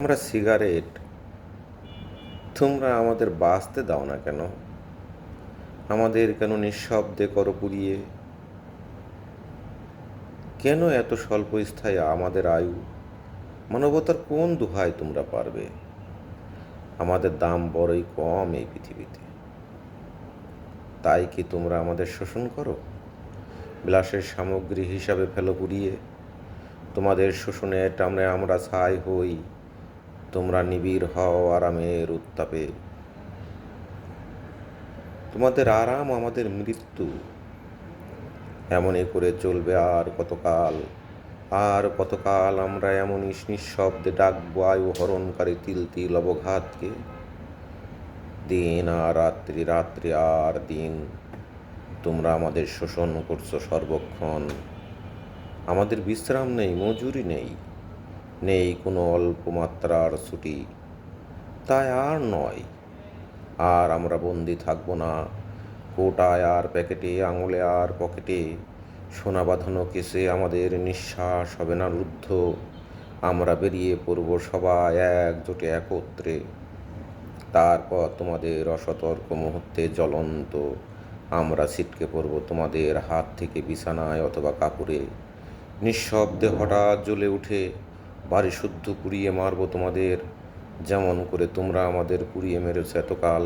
আমরা সিগারেট, তোমরা আমাদের বাঁচতে দাও না কেন? আমাদের কেন নিঃশব্দে করো পুড়িয়ে? কেন এত স্বল্পস্থায়ী আমাদের আয়ু? মানবতার কোন দোহায় তোমরা পারবে? আমাদের দাম বড়ই কম এই পৃথিবীতে, তাই কি তোমরা আমাদের শোষণ করো? বিলাসের সামগ্রী হিসাবে ফেলো পুড়িয়ে। তোমাদের শোষণে টামড়ে আমরা ছাই হই, তোমরা নিবিড় হও আরামের উত্তাপে। তোমাদের আরাম আমাদের মৃত্যু, এমনই করে চলবে আর কতকাল? আর কতকাল আমরা এমনই নিঃশব্দে ডাকবো আয়ু হরণকারী তিল তিল অবঘাতকে? দিন আর রাত্রি, রাত্রি আর দিন, তোমরা আমাদের শোষণ করছো সর্বক্ষণ। আমাদের বিশ্রাম নেই, মজুরি নেই, নেই কোনো অল্প মাত্রার ছুটি। তাই আর নয়, আর আমরা বন্দি থাকবো না কোটায় আর প্যাকেটে, আঙুলে আর পকেটে। সোনা বাঁধানো কেসে আমাদের নিঃশ্বাস হবে না রুদ্ধ। আমরা বেরিয়ে পড়ব সবাই একজোটে একত্রে। তারপর তোমাদের অসতর্ক মুহূর্তে জ্বলন্ত আমরা ছিটকে পড়ব তোমাদের হাত থেকে বিছানায় অথবা কাপড়ে। নিঃশব্দে হঠাৎ জ্বলে উঠে বাড়ি শুদ্ধ পুড়িয়ে মারব তোমাদের, যেমন করে তোমরা আমাদের পুড়িয়ে মেরেছ এতকাল।